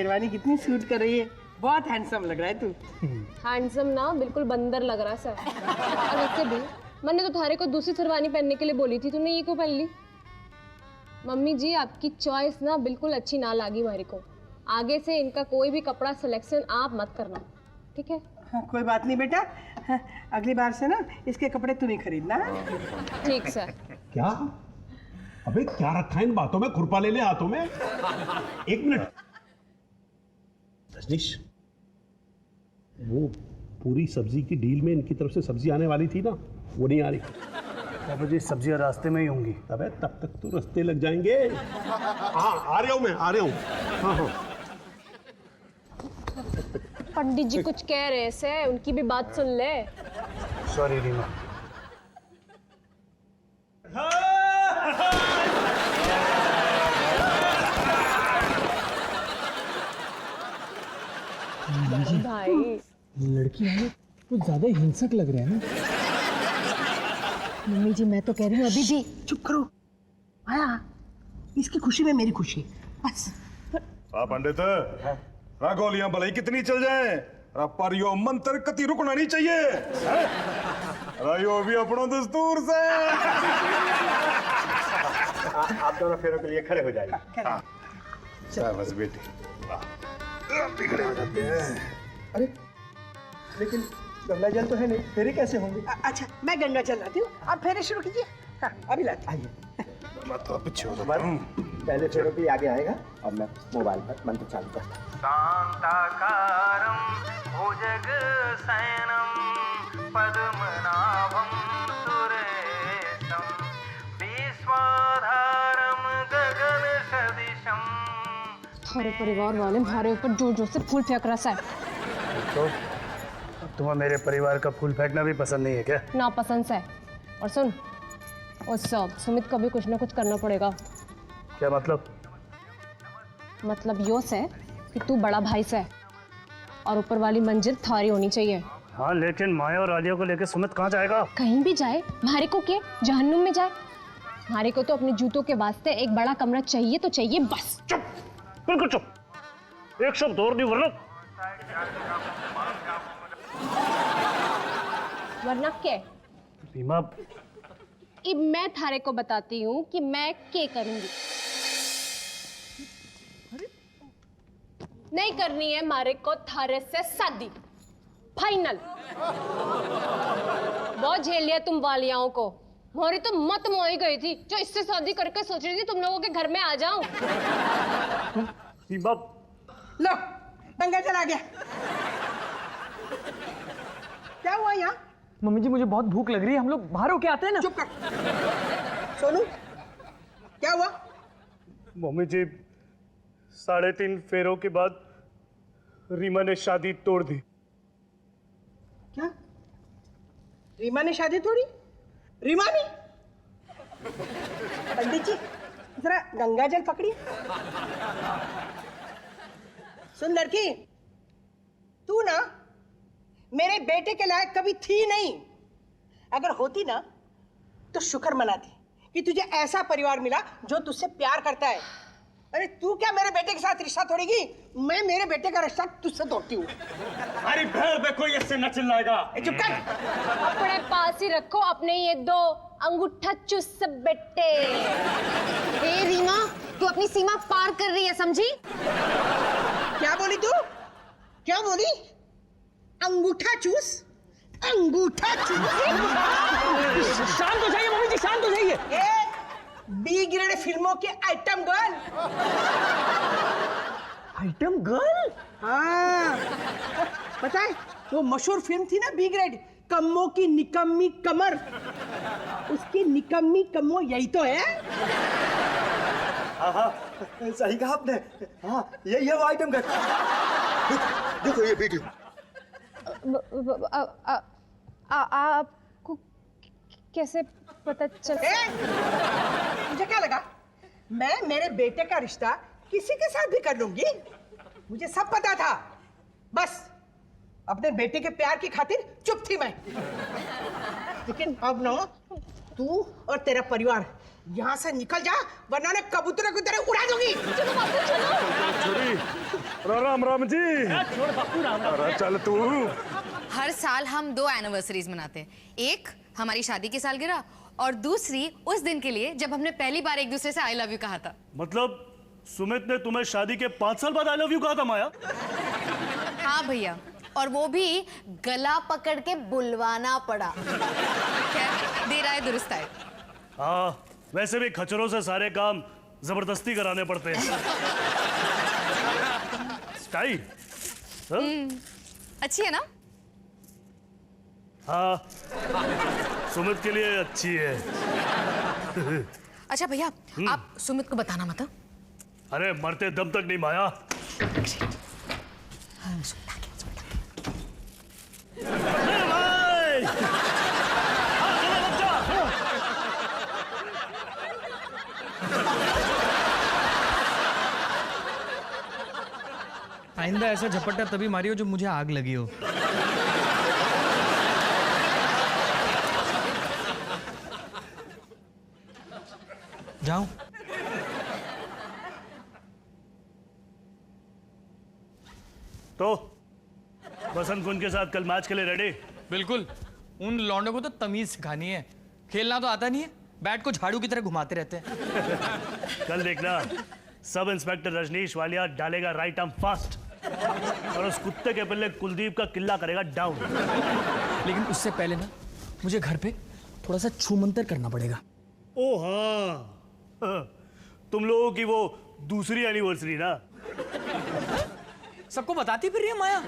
शेरवानी कितनी सूट कर रही है, बहुत हैंडसम लग रहा है तू। हैंडसम ना, बिल्कुल बंदर लग रहा है सर। और वैसे भी मैंने तो थारे को दूसरी शेरवानी पहनने के लिए बोली थी, तूने ये क्यों पहन ली? मम्मी जी आपकी चॉइस ना बिल्कुल अच्छी ना लगी मेरे को। आगे से इनका कोई भी कपड़ा सिलेक्शन आप मत करना, ठीक है? हाँ, कोई बात नहीं बेटा, हाँ, अगली बार से ना इसके कपड़े तुम ही खरीदना। ठीक सर। क्या? अबे क्या रखा है इन बातों में? खुरपा ले ले हाथों में। एक मिनट रजनीश, वो पूरी सब्जी की डील में इनकी तरफ से सब्जी आने वाली थी ना, वो नहीं आ रही। बाबू जी सब्जियां रास्ते में ही होंगी। अबे तब तक तो रास्ते लग जाएंगे। हाँ आ रहा हूँ मैं, आ रहा हूँ। हाँ हाँ पंडित जी कुछ कह रहे से, उनकी भी बात सुन ले। सॉरी रीमा। भाई लड़की वाले कुछ ज्यादा हिंसक लग रहे हैं ना। मम्मी जी मैं तो कह रही हूँ अभी भी चुप करो। आया, इसकी खुशी में मेरी खुशी, बस। पंडित गोलियां भले कितनी चल जाए, पर यो मंत्र कति रुकना नहीं चाहिए। यो भी अपना दस्तूर से। आप दोनों फेरों के लिए खड़े हो जाइए। बस बेटी बिगड़े हो जाते हैं। अरे लेकिन गंगा जल तो है नहीं, फेरे कैसे होंगे? अच्छा मैं गंगा जल लाती हूँ, आप फेरे शुरू कीजिए। हाँ, अभी लाती हूँ। मैं तो पीछे हो जाता हूँ। पहले फेरों पे आगे आएगा और मैं मोबाइल पर मंत्र चालू करता हूँ। शांताकारं भुजगशयनं पद्मनाभं सुरेशं विश्वाधारं गगनसदृशं। थारे परिवार वाले हमारे ऊपर जोर जोर से फूल फेंक रहा है। तो तुम्हें मेरे परिवार का फूल फेंकना भी पसंद नहीं है क्या? ना पसंद है। और सुन, उस सुमित को भी कुछ ना कुछ करना पड़ेगा। क्या मतलब? मतलब यो से कि तू बड़ा भाई से और ऊपर वाली मंजिल थारी होनी चाहिए। हाँ लेकिन माया और आलिया को लेकर सुमित कहाँ जाएगा? कहीं भी जाए, हमारे को क्या, जहन्नुम में जाए। हमारे को तो अपने जूतों के वास्ते एक बड़ा कमरा चाहिए तो चाहिए, बस। चुप, बिल्कुल चुप, एक शब्द और नहीं वरना क्या? रीमा अब मैं थारे को बताती हूँ कि मैं क्या करूंगी। नहीं करनी है मारे को थारे से शादी, फाइनल। बहुत झेल लिया तुम वालियाओं को। मोरी तो मत मोई गई थी जो इससे शादी करके सोच रही थी तुम लोगों के घर में आ जाऊं। रीमा लो गंगा जल आ गया। क्या हुआ यहाँ? मम्मी जी मुझे बहुत भूख लग रही है, हम लोग बाहर होके आते हैं ना। चुप कर। सोनू क्या हुआ? मम्मी जी 3.5 फेरों के बाद रीमा ने शादी तोड़ दी। क्या? रीमा ने शादी तोड़ी? रीमा ने? पंडित जी जरा गंगा जल पकड़िए। सुन लड़की, तू ना मेरे बेटे के लायक कभी थी नहीं। अगर होती ना तो शुक्र मनाती कि तुझे ऐसा परिवार मिला जो तुझसे प्यार करता है। अरे तू क्या मेरे बेटे के साथ रिश्ता तोड़ेगी? मैं मेरे बेटे का रिश्ता तुझसे तोड़ती हूँ। अरे भेड़ पे कोई ऐसे न चिल्लाएगा। चुप कर। अपने पास ही रखो अपने ये दो अंगूठा चुस बेटे। ए रीमा, तू अपनी सीमा पार कर रही है, समझी? क्या बोली तू? क्या बोली? अंगूठा चूस? अंगूठा चूस? शांत हो जाइए मम्मी जी, शांत हो जाइए। बी ग्रेड फिल्मों के आइटम गर्ल। Item girl? हाँ, पता है वो मशहूर फिल्म थी ना बी ग्रेड, कम्मों की निकम्मी कमर। उसकी निकम्मी कम्मो यही तो है। हाँ सही कहा आपने। हाँ यही है वो आइटम गर्ल। देखो ये वीडियो। आपको कैसे पता चल? मुझे क्या लगा मैं मेरे बेटे का रिश्ता किसी के साथ भी कर लूंगी? मुझे सब पता था, बस अपने बेटे के प्यार की खातिर चुप थी मैं। लेकिन अब ना तू और तेरा परिवार यहाँ से निकल जा, वरना मैं कबूतरों की तरह उड़ा दूंगी। छोरी, राम राम जी। अरे चल तू। हर साल हम 2 एनिवर्सरीज मनाते हैं, एक हमारी शादी की सालगिरह और दूसरी उस दिन के लिए जब हमने पहली बार एक दूसरे से आई लव यू कहा था। मतलब सुमित ने तुम्हें शादी के 5 साल बाद आई लव यू कहा था माया? हाँ भैया, और वो भी गला पकड़ के बुलवाना पड़ा। खैर, देर आए दुरुस्त आए। हाँ, वैसे भी खच्चरों से सारे काम जबरदस्ती कराने पड़ते हैं। स्टाइल अच्छी है ना? हाँ, सुमित के लिए अच्छी है। अच्छा भैया, आप सुमित को बताना मत। अरे मरते दम तक नहीं माया। अरे भाई! हाँ, चलो बच्चा। आइंदा ऐसा झपट्टा तभी मारियो जब मुझे आग लगी हो। जाऊं? तो बसंत कुंज के साथ कल मैच के लिए रेडी? बिल्कुल। उन लौंडों को तो तमीज सिखानी है, खेलना तो आता नहीं है, बैट को झाड़ू की तरह घुमाते रहते हैं। कल देखना, सब इंस्पेक्टर रजनीश वालिया डालेगा राइट आर्म फास्ट और उस कुत्ते के पिल्ले कुलदीप का किल्ला करेगा डाउन। लेकिन उससे पहले ना मुझे घर पे थोड़ा सा छूमंतर करना पड़ेगा। ओ हाँ, तुम लोगों की वो दूसरी एनिवर्सरी ना? सबको बताती फिर रही है माया।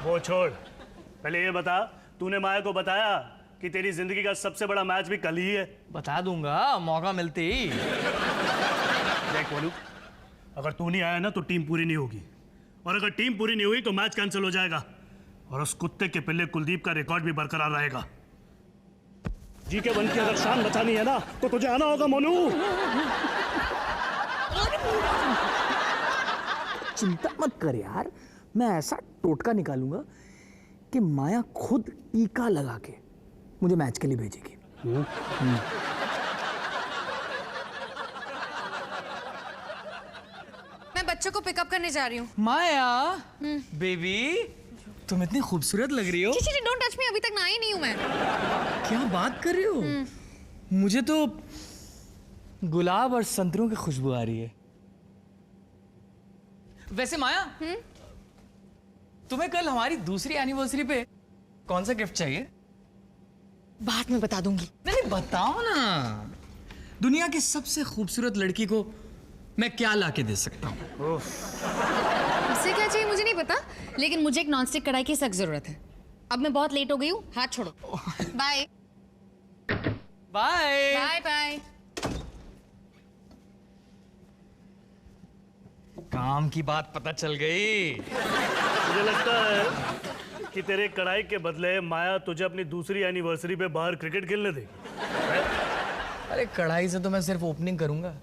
वो छोड़, पहले ये बता, तूने माया को बताया कि तेरी जिंदगी का सबसे बड़ा मैच भी कल ही है? बता दूंगा मौका मिलते ही। देख बोलू, अगर तू नहीं आया ना तो टीम पूरी नहीं होगी, और अगर टीम पूरी नहीं हुई तो मैच कैंसिल हो जाएगा, और उस कुत्ते के पिल्ले कुलदीप का रिकॉर्ड भी बरकरार रहेगा। जी के वन की अगर शान बचानी है ना तो तुझे आना होगा मोनू। चिंता मत कर यार, मैं ऐसा टोटका निकालूंगा कि माया खुद टीका लगा के मुझे मैच के लिए भेजेगी। मैं बच्चों को पिकअप करने जा रही हूँ। माया बेबी, तुम इतनी खूबसूरत लग रही हो। जी डोंट टच मी, अभी तक ना ही नहीं हूँ मैं। क्या बात कर रही हो? मुझे तो गुलाब और संतरों की खुशबू आ रही है। वैसे माया, तुम्हें कल हमारी दूसरी एनिवर्सरी पे कौन सा गिफ्ट चाहिए? बाद में बता दूंगी। नहीं बताओ ना, दुनिया की सबसे खूबसूरत लड़की को मैं क्या लाके दे सकता हूँ? उससे क्या चाहिए मुझे नहीं पता, लेकिन मुझे एक नॉनस्टिक कढ़ाई की सख्त जरूरत है। अब मैं बहुत लेट हो गई हूँ, हाथ छोड़ो। Bye bye bye bye. काम की बात पता चल गई। मुझे लगता है कि तेरे कढ़ाई के बदले माया तुझे अपनी दूसरी एनिवर्सरी पे बाहर क्रिकेट खेलने दे। अरे कढ़ाई से तो मैं सिर्फ ओपनिंग करूंगा,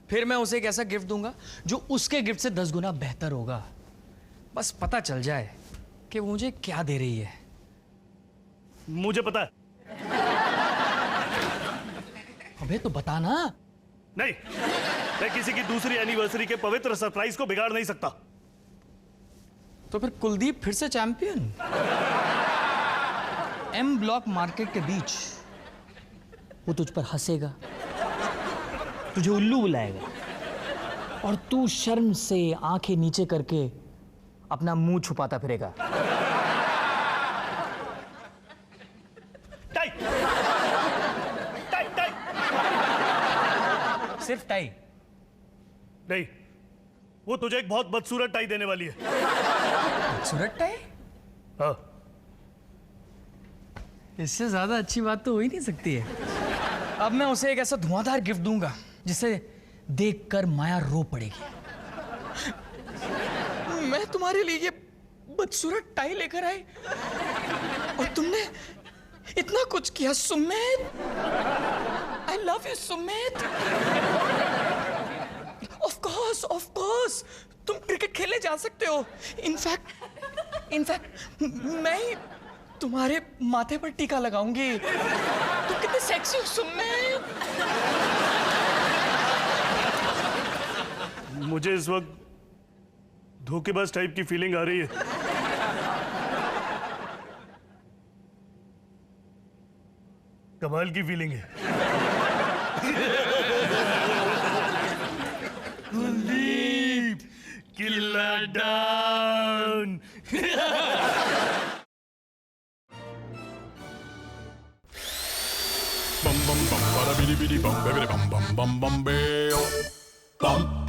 फिर मैं उसे एक ऐसा गिफ्ट दूंगा जो उसके गिफ्ट से 10 गुना बेहतर होगा। बस पता चल जाए कि वो मुझे क्या दे रही है। मुझे पता है। अबे तो बता ना। नहीं, मैं किसी की दूसरी एनिवर्सरी के पवित्र सरप्राइज को बिगाड़ नहीं सकता। तो फिर कुलदीप फिर से चैंपियन। एम ब्लॉक मार्केट के बीच वो तुझ पर हंसेगा, तुझे उल्लू बुलाएगा, और तू शर्म से आंखें नीचे करके अपना मुंह छुपाता फिरेगा। Tie, tie, tie. सिर्फ टाई? नहीं, वो तुझे एक बहुत बदसूरत टाई देने वाली है। बदसूरत टाई? हाँ। इससे ज्यादा अच्छी बात तो हो ही नहीं सकती है। अब मैं उसे एक ऐसा धुआंधार गिफ्ट दूंगा जिसे देखकर माया रो पड़ेगी। मैं तुम्हारे लिए ये बदसूरत टाई लेकर आई और तुमने इतना कुछ किया। Sumit, I love you Sumit. Of course तुम क्रिकेट खेलने जा सकते हो। इनफैक्ट मैं ही तुम्हारे माथे पर टीका लगाऊंगी। तू कितने सेक्सी हो सुनने। मुझे इस वक्त धोखेबाज टाइप की फीलिंग आ रही है। कमाल की फीलिंग है। कुलदीप किल्ला down. bum bum bum bada bidi bidi bum bidi bum bum bum bum bam